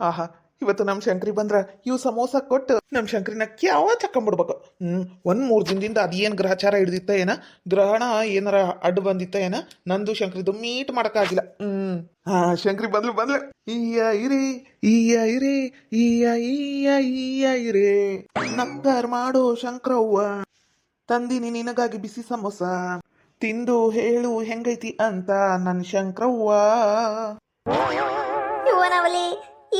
ಆಹಾ, ಇವತ್ತು ನಮ್ಮ ಶಂಕರಿ ಬಂದ್ರ ಇವು ಸಮೋಸ ಕೊಟ್ಟು ನಮ್ಮ ಶಂಕರಿನ ಕ್ಯಾವ ಚಕ್ಕೊಂಬಿಡ್ಬೇಕು. 1-3 ದಿನದಿಂದ ಅದೇನು ಗ್ರಹಚಾರ ಹಿಡ್ದಿತ್ತ ಏನ, ಗ್ರಹಣ ಏನಾರ ಅಡ್ಡು ಬಂದಿತ್ತ ಏನ, ನಂದು ಶಂಕರಿದು ಮೀಟ್ ಮಾಡಕ್ಕಾಗಿಲ್ಲ. ಹಾ, ಶಂಕರಿ ಬಂದ್ಲು. ಈಯ ಇರೇ ಈಯ ಇರೇ ಈಯ ಈಯ ಈಯ ಇರೇ ನಕ್ಕರ್ ಮಾಡೋ ಶಂಕರವ್ವ, ತಂದಿನಿ ನಿನಗಾಗಿ ಬಿಸಿ ಸಮೋಸ, ತಿಂದು ಹೇಳು ಹೆಂಗೈತಿ ಅಂತ ನನ್ನ ಶಂಕರವ್ವ. ಇವನವಲಿ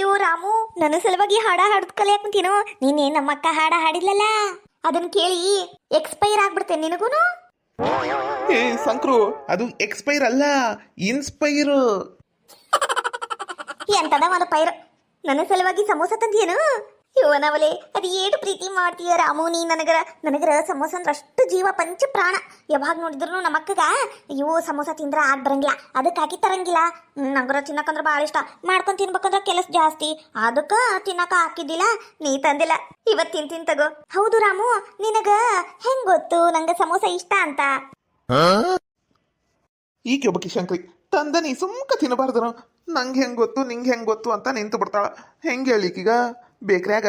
ಇವು ರಾಮು ನನ್ನ ಸಲುವಾಗಿ ಹಾಡ ಹಾಡ್ದು ಕಲಿಯಾಕ ಕುಂತೀನೋ. ನೀನೇ ನಮ್ಮಕ್ಕ ಹಾಡ ಹಾಡಿದ್ಲಲ್ಲ, ಅದನ್ನ ಕೇಳಿ ಎಕ್ಸ್ಪೈರ್ ಆಗ್ಬಿಡ್ತೇನೆ ನಿನಗೂನು. ಏ ಸಂಕ್ರು, ಅದು ಎಕ್ಸ್ಪೈರ್ ಅಲ್ಲ, ಇನ್ಸ್ಪೈರ್. ಎಂತದ ಒಂದು ಪೈರ್, ನನ್ನ ಸಲುವಾಗಿ ಸಮೋಸ ತಂದಿಯೇನು? ಇವನವಲೆ ಅದು ಏಟು ಪ್ರೀತಿ ಮಾಡ್ತೀಯ ರಾಮು ನೀ ನನಗರ ಸಮೋಸ ಅಂದ್ರೆ ಅಷ್ಟು ಜೀವ ಪಂಚ ಪ್ರಾಣ. ಯಾವಾಗ ನೋಡಿದ್ರು ನಮ್ಮಕ್ಕಗ ಇವು ಸಮೋಸ ತಿಂದ್ರ ಆಗ್ ಬರಂಗಿಲ್ಲ, ಅದಕ್ಕೆ ಹಾಕಿ ತರಂಗಿಲ್ಲ. ನಂಗರ ತಿನ್ನಕಂದ್ರೆ ಭಾಳ ಇಷ್ಟ, ಮಾಡ್ಕೊಂಡು ತಿನ್ಬೇಕಂದ್ರೆ ಕೆಲಸ ಜಾಸ್ತಿ, ಅದಕ್ಕೆ ತಿನ್ನಕ ಹಾಕಿದ್ದಿಲ್ಲ, ನೀ ತಂದಿಲ್ಲ. ಇವತ್ತು ತಿಂತೀನಿ ತಗೋ. ಹೌದು ರಾಮು, ನಿನಗ ಹೆಂಗ್ ಗೊತ್ತು ನಂಗೆ ಸಮೋಸ ಇಷ್ಟ ಅಂತ? ಈಗ ಒಬ್ಬಕಿ ಶಂಕರಿ ತಂದ ನೀ ಸುಮ್ಕ ತಿನ್ನಬಾರ್ದನು, ನಂಗೆ ಹೆಂಗ್ ಗೊತ್ತು ನಿಂಗೆ ಹೆಂಗ್ ಗೊತ್ತು ಅಂತ ನಿಂತು ಬಿಡ್ತಾಳ. ಹೆಂಗೆ ಹೇಳಿಕೀಗ ಬೇಕ್ರ್ಯಾಗ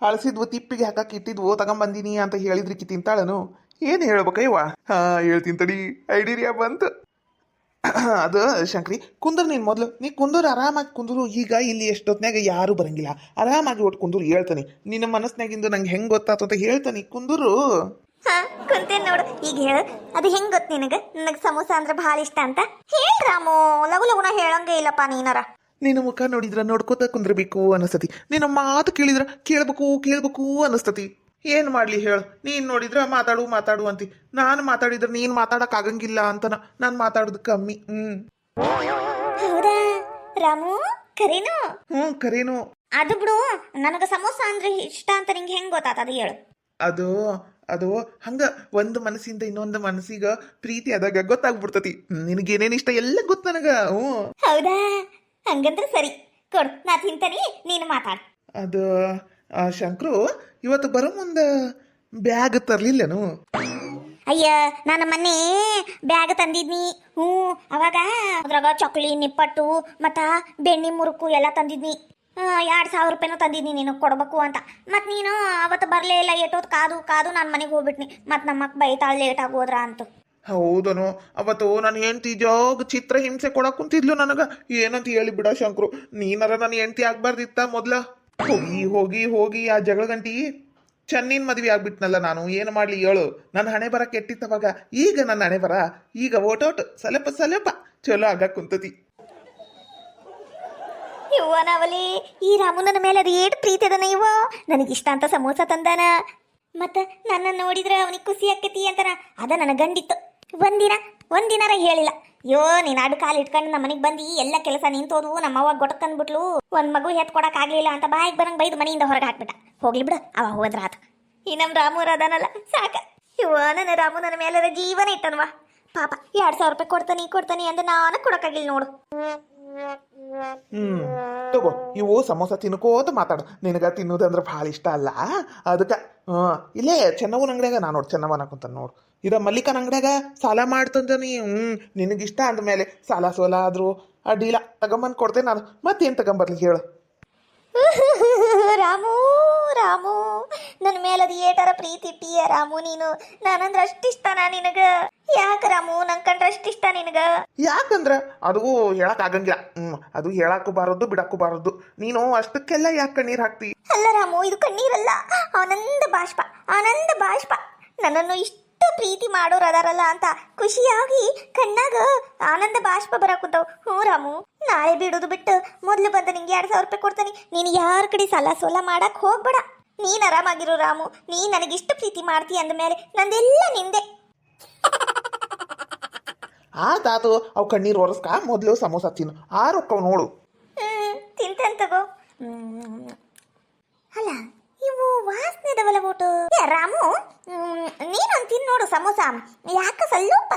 ಅಳಸಿದ್ವು ತಿಪ್ಪಿಗೆ ಹಾಕಕ್ಕೆ ಇಟ್ಟಿದ್ವು ತಗೊಂಬಂದಿನಿ ಅಂತ ಹೇಳಿದ್ರಿಕಿ ತಿಂತಾಳನು? ಏನು ಹೇಳ್ಬೇಕಯ್ಯವ್ವ? ಹಾ, ಹೇಳ್ತೀನಿ ತಡಿ, ಐಡಿಯಾ ಬಂತು. ಅದು ಶಂಕರಿ ಕುಂದ್ರು, ನೀನು ಮೊದಲು ನೀ ಕುಂದ್ರು, ಆರಾಮಾಗಿ ಕುಂದ್ರು. ಈಗ ಇಲ್ಲಿ ಎಷ್ಟೊತ್ನಾಗ ಯಾರು ಬರಂಗಿಲ್ಲ, ಆರಾಮಾಗಿ ಒಟ್ಟು ಕುಂದ್ರು. ಹೇಳ್ತಾನೆ ನಿನ್ನ ಮನಸ್ನಾಗಿಂದು ನಂಗೆ ಹೆಂಗೆ ಗೊತ್ತಾತು ಅಂತ ಹೇಳ್ತಾನೆ, ಕುಂದ್ರು. ಹಾ, ಕುಂತೇನ್ ನೋಡು. ಈಗ ಹೇಳು, ಅದು ಹೆಂಗ್ ಗೊತ್ತು ನಿನಗ ನನಗೆ ಸಮೋಸ ಅಂದ್ರೆ ಭಾಳ ಇಷ್ಟ ಅಂತ? ಹೇಳ್ ರಾಮು, ಲಗು ಲಗುನ ಹೇಳಂಗೆ ಇಲ್ಲಪ್ಪ ನೀನರ. ನಿನ್ನ ಮುಖ ನೋಡಿದ್ರ ನೋಡ್ಕೋತ ಕುಂದ್ರಬೇಕು ಅನಿಸ್ತತಿ, ನಿನ್ನ ಮಾತು ಕೇಳಿದ್ರ ಕೇಳ್ಬೇಕು ಅನಿಸ್ತತಿ. ಏನ್ ಮಾಡ್ಲಿ ಹೇಳು, ನೀನ್ ನೋಡಿದ್ರ ಮಾತಾಡು ಅಂತಿ, ನಾನು ಮಾತಾಡಿದ್ರ ನೀನ್ ಮಾತಾಡಕ್ ಆಗಂಗಿಲ್ಲ ಅಂತನ ನಾನು ಮಾತಾಡೋದು ಕಮ್ಮಿ. ಹೌದಾ ರಾಮು, ಕರೇನು? ಕರೇನು. ಅದು ಬಿಡು, ನನಗ ಸಮೋಸ ಅಂದ್ರೆ ಇಷ್ಟ ಅಂತ ನಿಂಗೆ ಹೆಂಗ್ ಗೊತ್ತಾತ ಅದು ಹೇಳು. ಅದು ಹಂಗ ಒಂದು ಮನಸ್ಸಿಂದ ಇನ್ನೊಂದು ಮನಸ್ಸಿಗ ಪ್ರೀತಿ ಆದಾಗ ಗೊತ್ತಾಗ್ಬಿಡ್ತತಿ. ನಿನಗೇನೇನ್ ಇಷ್ಟ ಎಲ್ಲ ಗೊತ್ತ ನನಗ. ಹೌದಾ, ಹಂಗಂದ್ರೆ ಸರಿ ಕೊಡು, ನಾ ತಿಂತಾನಿ, ನೀನು ಮಾತಾಡು. ಅದು ಶಂಕ್ರು ಇವತ್ತು ಬರೋ ಮುಂದ ಬ್ಯಾಗ್ ತರ್ಲಿಲ್ಲನು? ಅಯ್ಯ, ನಾನು ಮೊನ್ನೆ ಬ್ಯಾಗ್ ತಂದಿದ್ನಿ. ಅವಾಗ ಅದ್ರಾಗ ಚಕ್ಲಿ, ನಿಪ್ಪಟ್ಟು ಮತ್ತ ಬೆಣ್ಣೆ ಮುರುಕು ಎಲ್ಲ ತಂದಿದ್ನಿ. 2,000 ರೂಪಾಯಿನೂ ತಂದಿದ್ನಿ ನೀನು ಕೊಡ್ಬೇಕು ಅಂತ. ಮತ್ತು ನೀನು ಅವತ್ತು ಬರಲೇ ಇಲ್ಲ, ಏಟೋದು ಕಾದು ನಾನು ಮನೆಗೆ ಹೋಗ್ಬಿಟ್ನಿ. ಮತ್ತು ನಮ್ಮಕ್ಕ ಬೈತಾಳೆ ಲೇಟ್ ಆಗೋದ್ರ ಅಂತ. ಹೌದನು, ಅವತ್ತು ನನ್ನ ಹೆಂಡತಿ ಜೋಗ್ ಚಿತ್ರ ಹಿಂಸೆ ಕೊಡಕ್ ಕುಂತಿದ್ಲು ನನಗ. ಏನಂತ ಹೇಳಿ ಬಿಡ ಶಂಕ್ರು, ನೀನಾರ ನನ್ನ ಹೆಂಡತಿ ಆಗ್ಬಾರ್ದಿತ್ತ ಮೊದ್ಲ. ಹೋಗಿ ಆ ಜಗಳ ಗಂಟಿ ಚೆನ್ನಿನ ಮದ್ವೆ ಆಗ್ಬಿಟ್ನಲ್ಲ ನಾನು. ಏನು ಮಾಡ್ಲಿ ಹೇಳು, ನನ್ನ ಹಣೆ ಬರ ಕೆಟ್ಟಿತ್ತವಾಗ. ಈಗ ನನ್ನ ಹಣೆ ಬರ ಈಗ ಓಟೋಟ್ ಸ್ವಲ್ಪ ಚಲೋ ಆಗಕ್ ಕುಂತತಿ. ಇವನವಲಿ ಈ ರಾಮುನನ ಮೇಲೆ ಅದು ಏಟು ಪ್ರೀತಿ ಅದನ ಇವ. ನನಗಿಷ್ಟ ಅಂತ ಸಮೋಸ ತಂದಾನ, ಮತ್ತು ನನ್ನ ನೋಡಿದ್ರೆ ಅವನಿಗೆ ಖುಷಿ ಆಕತಿ ಅಂತನ. ಅದ ನನ್ನ ಗಂಡಿತ್ತು. ಒಂದಿನಾರ ಹೇಳಿಲ್ಲ. ಅಯ್ಯೋ, ನೀನು ಅಡು ಕಾಲು ಇಟ್ಕೊಂಡು ನಮ್ಮ ಮನೆಗೆ ಬಂದು ಎಲ್ಲ ಕೆಲಸ ನಿಂತೋದು. ನಮ್ಮವ್ವ ಗೊಟ್ಟಕಂದ್ಬಿಟ್ಲು, ಒಂದು ಮಗು ಹೆತ್ ಕೊಡಕ್ಕಾಗಲಿಲ್ಲ ಅಂತ ಬಾಯಿಗೆ ಬರಂಗೆ ಬೈದು ಮನೆಯಿಂದ ಹೊರಗೆ ಹಾಕ್ಬಿಟ್ಟ. ಹೋಗ್ಲಿ ಬಿಡು, ಅವ ಹೋದ್ರ ಆತ. ಈ ನಮ್ಮ ರಾಮು ಅದನಲ್ಲ ಸಾಕ. ಇವ ನನ್ನ ರಾಮು ನನ್ನ ಮೇಲೆ ಜೀವನ ಇಟ್ಟನ್ವಾ. ಪಾಪ 2,000 ರೂಪಾಯಿ ಕೊಡ್ತಾನಿ ಅಂದ್ರೆ ನಾನು ಕೊಡಕ್ಕಾಗಿಲ್ಲ ನೋಡು. ತಗೋ, ಇವು ಸಮೋಸ ತಿನ್ಕೋತ ಮಾತಾಡು. ನಿನಗ ತಿನ್ನೋದಂದ್ರೆ ಭಾಳ ಇಷ್ಟ ಅಲ್ಲ, ಅದಕ್ಕೆ ಇಲ್ಲೇ ಚೆನ್ನವನ ಅಂಗಡಿಯಾಗ ನಾನು ನೋಡಿ, ಚೆನ್ನವನ ಕುಂತ ನೋಡು. ಇದ ಮಲ್ಲಿಕನ ಅಂಗಡಿಯಾಗ ಸಾಲ ಮಾಡ್ತಂದ ನೀ. ನಿನಗಿಷ್ಟ ಅಂದಮೇಲೆ ಸಾಲ ಸೋಲ ಆದರೂ ಅಡ್ಡಿಲ್ಲ, ತಗೊಂಬಂದು ಕೊಡ್ತೇನೆ ನಾನು. ಮತ್ತೇನು ತಗೊಂಬರ್ಲಿ ಹೇಳು? ರಾಮು ನನ್ನ ಮೇಲೆ ಅದು ಏಟಾರ ಪ್ರೀತಿ ಇಟ್ಟೀಯ ರಾಮು ನೀನು. ನಾನಂದ್ರೆ ಅಷ್ಟಿಷ್ಟನಾ ನಿನಗ? ಯಾಕ ರಾಮು, ನನ್ ಕಂಡ್ರೆ ಅಷ್ಟಿಷ್ಟ ನಿನಗ? ಯಾಕಂದ್ರ ಅದು ಹೇಳಕ್ ಆಗಂಗಿಲ್ಲ. ಅದು ಹೇಳಕ್ಕೂ ಬಾರದು, ಬಿಡಕ್ಕೂ ಬಾರದು. ನೀನು ಅಷ್ಟಕ್ಕೆಲ್ಲ ಯಾಕೆ ಕಣ್ಣೀರ್ ಹಾಕ್ತಿ? ಅಲ್ಲ ರಾಮು, ಇದು ಕಣ್ಣೀರಲ್ಲ, ಆನಂದ ಬಾಷ್ಪ. ನನ್ನನ್ನು ಇಷ್ಟು ಪ್ರೀತಿ ಮಾಡೋರು ಅದಾರಲ್ಲ ಅಂತ ಖುಷಿಯಾಗಿ ಕಣ್ಣಾಗ ಆನಂದ ಬಾಷ್ಪ ಬರಾಕುಂತಾವ್. ರಾಮು, ನಾಳೆ ಬಿಡೋದು ಬಿಟ್ಟು ಮೊದ್ಲು ಬಂದ ನಿಂಗೆ 2,000 ರೂಪಾಯಿ ಕೊಡ್ತಾನೆ. ನೀನು ಯಾರ ಕಡೆ ಸಾಲ ಸೋಲ ಮಾಡಕ್ ಹೋಗ್ಬೇಡ. ನೀನ್ ಆರಾಮಾಗಿರು ರಾಮು. ನೀ ನನಗಿಷ್ಟು ಪ್ರೀತಿ ಮಾಡ್ತೀಯ ಅಂದಮೇಲೆ ನಂದೆಲ್ಲ ನಿಂದೆ. ಆತಾತು, ಅವು ಕಣ್ಣೀರು ಒರೆಸ್ಕ, ಮೊದಲು ಸಮೋಸ ತಿನ್ನು. ರೊಕ್ಕವ್ ನೋಡು. ತಿಂತೇನ್ ತಗೋ. ಅಲ್ಲ, ಇವು ವಾಸನೆ ಇದಾವಲ್ಲ ಓಟು. ರಾಮು, ನೀನೊಂದು ತಿನ್ ನೋಡು ಸಮೋಸ. ಯಾಕ ಸ್ವಲ್ಪ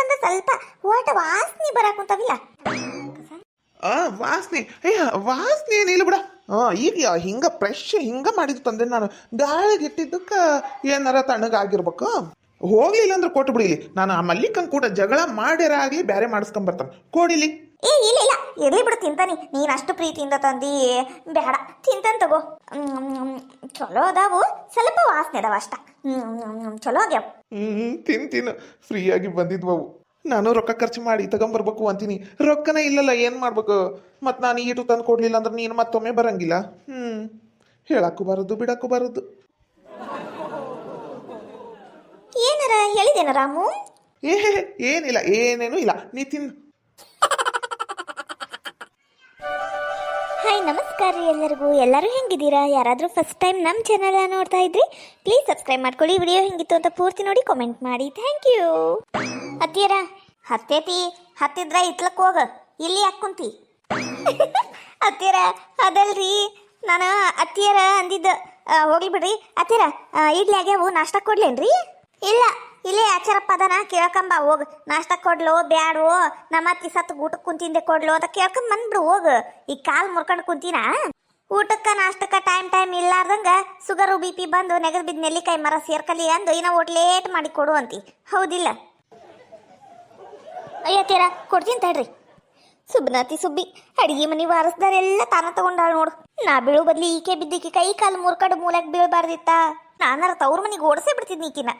ಅಂದ್ರೆ ಸ್ವಲ್ಪ ಓಟ ವಾಸನೆ ಬರಾಕುಂತಾವಿಲ್ಲ. ವಾಸನೆ ವಾಸನೆ ಏನಿಲ್ಲ ಬಿಡ. ಈಗ ಹಿಂಗ ಫ್ರೆಶ್ ಹಿಂಗ ಮಾಡಿದ್ದು ತಂದೆ ನಾನು. ಗಾಳಿಗೆ ಇಟ್ಟಿದ್ದಕ್ಕೆ ಏನಾರ ತಣ್ಣಗಾಗಿರ್ಬೇಕು. ಹೋಗ್ಲಿಲ್ಲ ಅಂದ್ರೆ ಕೊಟ್ಟು ಬಿಡಿಲಿ. ನಾನು ಆ ಮಲ್ಲಿಕನ್ ಕೂಡ ಜಗಳ ಮಾಡ್ಯಾರ ಆಗ್ಲಿ ಬೇರೆ ಮಾಡಿಸ್ಕೊಂಬರ್ತಾನೆ. ಕೊಡಿಲಿ. ಏ ಇಲ್ಲ ಇಲ್ಲ ಇರ್ಲಿ ಬಿಡು ತಿಂತಾನಿ. ನೀನು ಅಷ್ಟು ಪ್ರೀತಿಯಿಂದ ತಂದಿ ಬೇಡ ತಿಂತಾನೆ ತಗೋ. ಚಲೋ ಅದಾವು, ಸ್ವಲ್ಪ ವಾಸನೆ ಅದಾವ ಅಷ್ಟ. ಚಲೋ ಆಗ್ಯಾವ. ತಿನ್ನು ಫ್ರೀಯಾಗಿ ಬಂದಿದ್ವವು. ನಾನು ರೊಕ್ಕ ಖರ್ಚು ಮಾಡಿ ತಗೊಂಬರ್ಬೇಕು ಅಂತೀನಿ, ರೊಕ್ಕನೇ ಇಲ್ಲಲ್ಲ, ಏನು ಮಾಡ್ಬೇಕು? ಮತ್ತು ನಾನು ಈಟು ತಂದು ಕೊಡ್ಲಿಲ್ಲ ಅಂದ್ರೆ ನೀನು ಮತ್ತೊಮ್ಮೆ ಬರಂಗಿಲ್ಲ. ಹೇಳಕ್ಕೂ ಬರೋದು ಬಿಡಕ್ಕೂ ಬರೋದು. ಏನಾರ ಹೇಳಿದೇನ ರಾಮು? ಏನಿಲ್ಲ, ಏನೇನು ಇಲ್ಲ, ನೀ ತಿನ್ನು. ಹಾಯ್ ನಮಸ್ಕಾರ ರೀ ಎಲ್ಲರಿಗೂ. ಎಲ್ಲರೂ ಹೆಂಗಿದ್ದೀರಾ? ಯಾರಾದರೂ ಫಸ್ಟ್ ಟೈಮ್ ನಮ್ಮ ಚಾನಲ್ ನೋಡ್ತಾ ಇದ್ರಿ ಪ್ಲೀಸ್ ಸಬ್ಸ್ಕ್ರೈಬ್ ಮಾಡ್ಕೊಳ್ಳಿ. ವಿಡಿಯೋ ಹೆಂಗಿತ್ತು ಅಂತ ಪೂರ್ತಿ ನೋಡಿ ಕಾಮೆಂಟ್ ಮಾಡಿ. Thank you. ಹತ್ತೀರ ಹತ್ತೇತಿ, ಹತ್ತಿದ್ರ ಇತ್ಲಕ್ಕೆ ಹೋಗ, ಇಲ್ಲಿ ಯಾಕೆ ಕುಂತಿ? ಹತ್ತೀರ ಅದಲ್ರಿ, ನಾನು ಅತ್ತಿಯರ ಅಂದಿದ್ದ. ಹೋಗ್ಲಿ ಬಿಡ್ರಿ ಅತ್ತಿಯರ. ಇಡ್ಲಿ ಆಗ್ಯಾವು, ನಾಷ್ಟ ಕೊಡ್ಲೇನ್ರಿ? ಇಲ್ಲ ಇಲ್ಲೇ ಆಚಾರಪ್ಪ ಅದನ ಕೇಳ್ಕೊಂಬ ಹೋಗ್. ನಾಷ್ಟ ಕೊಡ್ಲೋ ಬ್ಯಾಡೋ, ನಮ್ಮ ಅತ್ತಿ ಸತ್ತು ಊಟಕ್ಕೆ ಕುಂತಿಂದೆ ಕೊಡ್ಲೋ ಅಂತ ಕೇಳ್ಕೊಂಡ್ ಬಂದ್ಬಿಡು ಹೋಗು. ಈಗ ಕಾಲು ಮುರ್ಕೊಂಡು ಕುಂತೀನ? ಊಟಕ್ಕೆ ನಾಷ್ಟಕ್ಕೆ ಟೈಮ್ ಇಲ್ಲಾರ್ದಂಗ ಶುಗರು BP ಬಂದು ನೆಗದ್ ಬಿದ್ದು ನೆಲ್ಲಿಕಾಯಿ ಮರ ಸೇರ್ಕಲಿ ಅಂದು ಇನ್ನ ಒಟ್ ಲೇಟ್ ಮಾಡಿ ಕೊಡು ಅಂತಿ, ಹೌದಿಲ್ಲ? ಅಯ್ಯತ್ತೀರ ಕೊಡ್ತೀನಿ ತಡ್ರಿ. ಸುಬ್ನಾತಿ ಸುಬ್ಬಿ ಅಡಿಗೆ ಮನೆ ವಾರಸ್ದಾರೆಲ್ಲ ತಾನ ತಗೊಂಡಾಳ ನೋಡು. ನಾ ಬೀಳು ಬದ್ಲಿ ಈಕೆ ಬಿದ್ದಿಕ್ಕಿ ಕೈ ಕಾಲು ಮುರ್ಕಡು ಮೂಲೆಗೆ ಬೀಳ್ಬಾರ್ದಿತ್ತ. ನಾನಾರ ತವ್ರ ಮನೆಗೆ ಓಡಿಸೇ ಬಿಡ್ತಿದ್ನಿ ಈಕಿನ.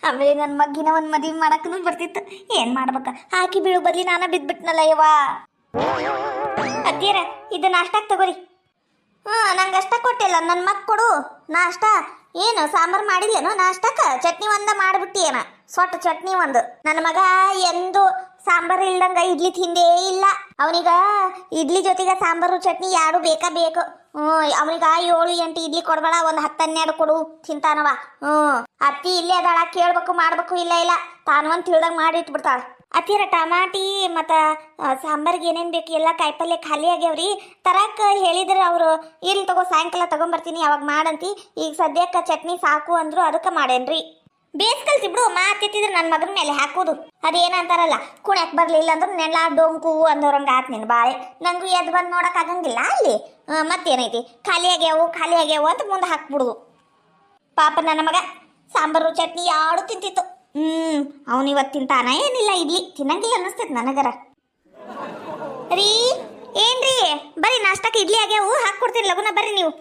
ಆಮೇಲೆ ನನ್ನ ಮಗ್ಗಿನ ಒಂದು ಮದುವೆ ಮಾಡಕ್ಕೂ ಬರ್ತಿತ್ತು. ಏನು ಮಾಡ್ಬೇಕ, ಹಾಕಿ ಬೀಳು ಬದ್ಲಿ ನಾನ ಬಿದ್ಬಿಟ್ನಲ್ಲ ಯವ್ವ. ಅತ್ತೀರ ಇದು ನಾಷ್ಟಾಕ್ ತಗೋರಿ. ನಂಗೆ ಅಷ್ಟ ಕೊಟ್ಟಿಲ್ಲ, ನನ್ನ ಮಗ್ ಕೊಡು ನಾಷ್ಟ. ಏನು ಸಾಂಬಾರು ಮಾಡಿಲ್ಲೇನೋ ನಾಷ್ಟಕ್ಕ? ಚಟ್ನಿ ಒಂದ ಮಾಡಿಬಿಟ್ಟಿ ಏನ, ಸೊಟ್ಟ ಚಟ್ನಿ ಒಂದು. ನನ್ನ ಮಗ ಎಂದು ಸಾಂಬಾರು ಇಲ್ದಂಗ ಇಡ್ಲಿ ತಿಂದೇ ಇಲ್ಲ. ಅವನಿಗ ಇಡ್ಲಿ ಜೊತೆಗೆ ಸಾಂಬಾರು ಚಟ್ನಿ ಯಾರು ಬೇಕು. ಅವನಿಗ 7-8 ಇಡ್ಲಿ ಕೊಡ್ಬೇಡ, ಒಂದು 10-12 ಕೊಡು, ತಿಂತಾನವ. ಅತ್ತಿ ಇಲ್ಲೇ ಅದಾಳ, ಕೇಳ್ಬೇಕು ಮಾಡ್ಬೇಕು. ಇಲ್ಲ ತಾನು ಒಂದು ತಿಳಿದಾಗ ಮಾಡಿ ಇಟ್ಬಿಡ್ತಾಳ. ಅತ್ತಿರ ಟಮಾಟಿ ಮತ್ತು ಸಾಂಬಾರ್ಗೆ ಏನೇನು ಬೇಕು ಎಲ್ಲ ಕಾಯಿಪಲ್ಯ ಖಾಲಿ ಆಗ್ಯಾವ್ರಿ. ತರಕ ಹೇಳಿದ್ರೆ ಅವರು ಇಲ್ಲಿ ತಗೋ ಸಾಯಂಕಾಲ ತಗೊಂಬರ್ತೀನಿ ಅವಾಗ ಮಾಡಂತಿ. ಈಗ ಸದ್ಯಕ್ಕೆ ಚಟ್ನಿ ಸಾಕು ಅಂದ್ರು, ಅದಕ್ಕೆ ಮಾಡೇನ್ರಿ. ಬೇಸ್ಕಲ್ತಿ ಬಿಡು, ಮಾತಿದ್ರೆ ನನ್ನ ಮಗನ ಮೇಲೆ ಹಾಕೋದು. ಅದೇನಂತಾರಲ್ಲ, ಕುಣ್ಯಾಕ್ ಬರಲಿಲ್ಲ ಅಂದ್ರೆ ನೆಲ ಡೊಂಕು ಅಂದವ್ರಂಗೆ ಆತ್ ನಿನ್ನ ಬಾಳೆ. ನಂಗೂ ಎದ್ದು ಬಂದು ನೋಡಕ್ ಆಗಂಗಿಲ್ಲ ಅಲ್ಲಿ. ಮತ್ತೇನೈತಿ, ಖಾಲಿ ಆಗ್ಯಾವು ಅಂತ ಮುಂದೆ ಹಾಕ್ಬಿಡುದು. ಪಾಪ ನನ್ನ ಮಗ ಸಾಂಬಾರು ಚಟ್ನಿ ಯಾರು ತಿಂತಿತ್ತು. ಅವನಿವತ್ತು ತಿಂತಾನ ಏನಿಲ್ಲ, ಇಡ್ಲಿ ತಿನ್ನಂಗಿಲ್ಲ ಅನ್ನಿಸ್ತೈತೆ ನನಗರ. ರೀ ಏನ್ರಿ, ಬರ್ರಿ ನಾಷ್ಟಕ್ಕೆ ಇಡ್ಲಿ ಆಗ್ಯಾವು, ಹಾಕ್ಕೊಡ್ತೀನಿ ಲಗುನ ಬರ್ರಿ ನೀವು.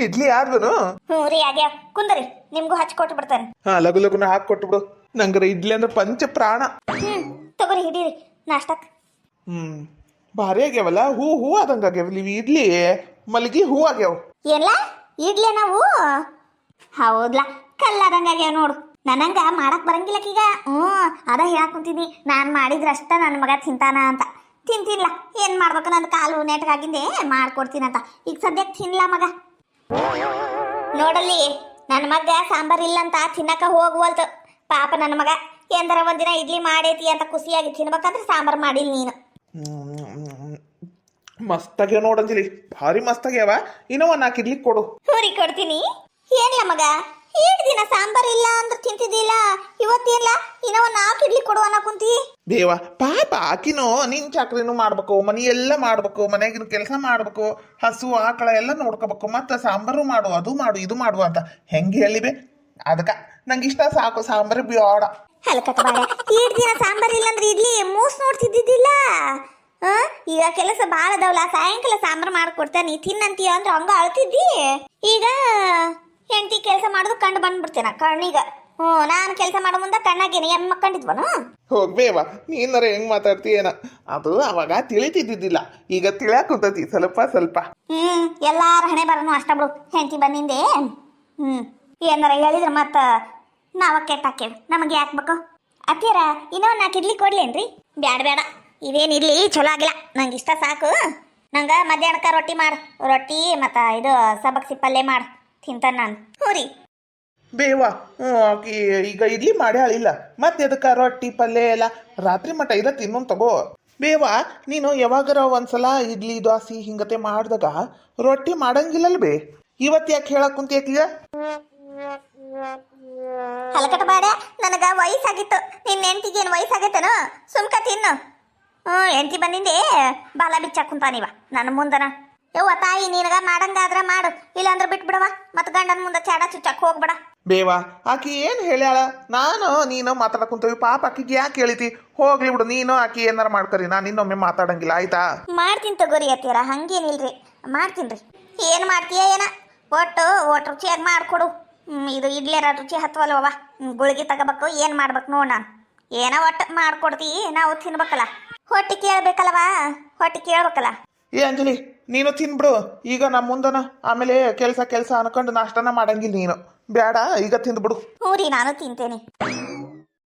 ಇಡ್ಲಿ ಆದ್ವನು? ಹ್ಞೂ ರೀ ಆಗ್ಯಾವ, ಕುಂದರಿ ನಿಮ್ಗೂ ಹಚ್ಕೊಟ್ಟು ಬಿಡ್ತಾನೆ. ಲಗುನ ಹಾಕೊಟ್ಟು ಬಿಡು, ನಂಗರ ಇಡ್ಲಿ ಅಂದ್ರೆ ಪಂಚ ಪ್ರಾಣ. ತಗೋರಿ ಹಿಡೀರಿ ನಾಷ್ಟಕ್ಕೆ. ಭಾರಿ ಆಗ್ಯಾವಲ್ಲ, ಹೂ ಆದಂಗ ಆಗ್ಯಾವಲ್ಲ ಇವು ಇಡ್ಲಿ, ಮಲ್ಗಿ ಹೂ ಆಗ್ಯಾವ. ಎಲ್ಲ ಇಡ್ಲಿ ನಾವು ಹೌದ್ಲಾ ಕಲ್ಲಾದಂಗ ಆಗ್ಯಾವ ನೋಡು. ನನಂಗ ಮಾಡಕ್ ಬರಂಗಿಲ್ಲಕೀಗ. ಅದ ಹೇಳಕ್ ಕುಂತೀನಿ, ನಾನು ಮಾಡಿದ್ರಷ್ಟ ನನ್ನ ಮಗ ತಿಂತಾನ ಅಂತ. ತಿಂತಿಲ್ಲ, ಏನ್ ಮಾಡ್ಬೇಕು, ನನ್ನ ಕಾಲು ನೆಟ್ಗಾಗಿಂದೆ ಮಾಡ್ಕೊಡ್ತೀನಂತ. ಈಗ ಸದ್ಯಕ್ಕೆ ತಿನ್ಲ ಮಗ. ನೋಡಲ್ಲಿ ನನ್ನ ಮಗ ಸಾಂಬಾರ್ ಇಲ್ಲ ಅಂತ ತಿನ್ನಕ ಹೋಗುವಲ್ತು. ಪಾಪ ನನ್ನ ಮಗ ಎಂದರ ಒಂದಿನ ಇಡ್ಲಿ ಮಾಡೈತಿ ಅಂತ ಖುಷಿಯಾಗಿ ತಿನ್ಬೇಕಂದ್ರೆ ಸಾಂಬಾರ್ ಮಾಡಿಲ್ಲ ನೀನು. ಮಸ್ತಾಗ್ಯಾವ ನೋಡಂಜಿಲಿ, ಭಾರಿ ಮಸ್ತಾಗ್ಯಾವ. ಇನ್ನೂ 4 ಇಡ್ಲಿ ಕೊಡು. ಹೂರಿ ಕೊಡ್ತೀನಿ. ಏನ್ಲ ಮಗ, 7 ದಿನ ಸಾಂಬಾರ್ ಇಲ್ಲ ಅಂದ್ರೆ ತಿಂತಿದ್ದಿಲ್ಲ, ಇವತ್ತೇನ್ಲ ಇನ್ನೂ 4 ಇಡ್ಲಿ ಕೊಡು ಅನ್ನ ಕುಂತಿ. ದೇವ ಪಾಪ ಆಕಿನೋ ನಿನ್ ಚಾಕ್ರಿನೂ ಮಾಡ್ಬೇಕು, ಮನಿ ಎಲ್ಲ ಮಾಡ್ಬೇಕು, ಮನೆಯಾಗಿನ ಕೆಲಸ ಮಾಡ್ಬೇಕು, ಹಸು ಆಕಳ ಎಲ್ಲ ನೋಡ್ಕೋಬೇಕು, ಮತ್ತೆ ಸಾಂಬಾರು ಮಾಡು, ಅದು ಮಾಡು, ಇದು ಮಾಡು ಅಂತ ಹೆಂಗೆ ಹೇಳಿವೆ. ಅದಕ್ಕ ನಂಗೆ ಇಷ್ಟ ಸಾಕು, ಸಾಂಬಾರು ಬ್ಯಾಡ. ಹಲ್ಕತ್ತ ಬಾಡ, 7 ದಿನ ಸಾಂಬಾರ್ ಇಲ್ಲ ಅಂದ್ರೆ ಇಡ್ಲಿ ಮೂಸ್ ನೋಡ್ತಿದ್ದಿದ್ದಿಲ್ಲ. ಈಗ ಕೆಲಸ ಭಾಳ ಅದಾವಲ್ಲ, ಸಾಯಂಕಾಲ ಸಾಂಬಾರು ಮಾಡ್ಕೊಡ್ತೇನೆ ತಿನ್ನಂತೀಯ ಅಂದ್ರೆ ಹಂಗ ಅಳ್ತಿದ್ದಿ. ಈಗ ಹೆಂಡತಿ ಕೆಲಸ ಮಾಡೋದು ಕಂಡು ಬಂದ್ಬಿಡ್ತೇನ ಕಣ್ಣೀಗ. ನಾನು ಕೆಲಸ ಮಾಡೋ ಮುಂದೆ ಕಣ್ಣಾಗೇನೆ ಮಕ್ಕಂಡಿದ್ವನು. ಹೋಗ್ಬೇವ, ನೀನಾರ ಹೆಂಗ್ ಮಾತಾಡ್ತೀಯೇನ, ಅದು ಅವಾಗ ತಿಳಿತಿದ್ದಿದ್ದಿಲ್ಲ, ಈಗ ತಿಳಿಯಾಕ ಕುಂತತಿ ಸ್ವಲ್ಪ. ಎಲ್ಲಾರ ಹಣೆ ಬರನು ಅಷ್ಟ ಬಿಡು. ಹೆಂಡತಿ ಬಂದಿಂದೆ ಏನಾರ ಹೇಳಿದ್ರೆ ಮತ್ತ ನಾವ ಕೆಟ್ಟಾಕೇವಿ, ನಮಗೆ ಯಾಕೆ ಬೇಕು? ಅತ್ತಿಯರ ಇನ್ನೂ 4 ಇಡ್ಲಿ ಕೊಡ್ಲೇನ್ರಿ? ಬೇಡ, ಇವೇನು ಇಡ್ಲಿ ಚಲೋ ಆಗಿಲ್ಲ, ನಂಗೆ ಇಷ್ಟ ಸಾಕು. ನಂಗೆ ಮಧ್ಯಾಹ್ನಕ್ಕೆ ರೊಟ್ಟಿ ಮಾಡು, ರೊಟ್ಟಿ ಮತ್ತು ಇದು ಸಬಕ್ಸಿ ಪಲ್ಯ ಮಾಡು, ತಿಂತಾನೆ ನಾನು. ಹ್ಞೂ ರೀ ಬೇವಾ. ಆಕಿ ಈಗ ಇಡ್ಲಿ ಮಾಡಿ ಅಳಿಲ್ಲ, ಮತ್ತೆ ಅದಕ್ಕೆ ರೊಟ್ಟಿ ಪಲ್ಯ ಎಲ್ಲ ರಾತ್ರಿ ಮಟ್ಟ ಇದ ತಿನ್ನೋನ್ ತಗೋ. ಬೇವಾ, ನೀನು ಯಾವಾಗಾರ ಒಂದ್ಸಲ ಇಡ್ಲಿ ದೋಸೆ ಹಿಂಗತೆ ಮಾಡಿದಾಗ ರೊಟ್ಟಿ ಮಾಡಂಗಿಲ್ಲಲ್ ಬೇ. ಇವತ್ತು ಯಾಕೆ ಹೇಳಕ್ ಕುಂತಿಯಾಕೀಗ? ಹಲಕಟ ಬಾಡ, ನನಗೆ ವಯಸ್ಸಾಗಿತ್ತು. ನಿನ್ನ ಹೆಂಡತಿಗೆ ಏನು ವಯಸ್ಸಾಗೈತೇನು? ಸುಮ್ಕ ತಿನ್ನು. ಹೆಂಡತಿ ಬಂದಿಂದೆ ಬಾಲ ಬಿಚ್ಚಾಕ್ ಕುಂತಾನಿವ ನನ್ನ ಮುಂದನ. ಯವ್ವ ತಾಯಿ, ನಿನಗ ಮಾಡಂಗಾದ್ರ ಮಾಡು, ಇಲ್ಲಾಂದ್ರೆ ಬಿಟ್ಬಿಡವ, ಮತ್ತೆ ಗಂಡನ ಮುಂದೆ ಚಾಡ ಚುಚ್ಚಾಕ್ ಹೋಗ್ಬೇಡ. ಬೇವಾ ಆಕಿ ಏನು ಹೇಳ್ಯಾಳ ನಾನು ನೀನು ಮಾತಾಡಕ್ ಕುಂತೇವಿ ಪಾಪ ಆಕಿಗೆ ಯಾಕೆ ಹೇಳಿತಿ ಹೋಗ್ಲಿ ಬಿಡು ನೀನು ಆಕಿ ಏನಾರ ಮಾಡ್ಕರಿ ನಾನು ಇನ್ನೊಮ್ಮೆ ಮಾತಾಡಂಗಿಲ್ಲ ಆಯ್ತಾ ಮಾಡ್ತೀನಿ ತಗೋರಿ ಅತ್ತೀರ ಹಂಗೇನಿಲ್ರಿ ಮಾಡ್ತೀನಿ ರೀ ಏನು ಮಾಡ್ತೀಯ ಏನ ಒಟ್ಟು ರುಚಿಯಾಗಿ ಮಾಡಿಕೊಡು ಇದು ಇಡ್ಲಿರ ರುಚಿ ಹತ್ವಲ್ವ ಗುಳಿಗೆ ತಗೋಬೇಕು ಏನು ಮಾಡ್ಬೇಕು ನೋಡು ನಾನು ಏನೋ ಒಟ್ಟು ಮಾಡ್ಕೊಡ್ತಿ ನಾವು ತಿನ್ಬೇಕಲ್ಲ ಹೊಟ್ಟೆ ಕೇಳ್ಬೇಕಲ್ವಾ ಹೊಟ್ಟೆ ಕೇಳ್ಬೇಕಲ್ಲ ಏ ಅಂಜಲಿ ನೀನು ತಿನ್ಬಿಡು ಈಗ ನಮ್ಮ ಮುಂದನ ಆಮೇಲೆ ಕೆಲಸ ಅನ್ಕೊಂಡು ನಾಷ್ಟನ ಮಾಡಂಗಿಲ್ಲ ನೀನು ಬೇಡ ಈಗ ತಿಂದ್ಬಿಡು ಹ್ಞೂ ರೀ ನಾನು ತಿಂತೇನೆ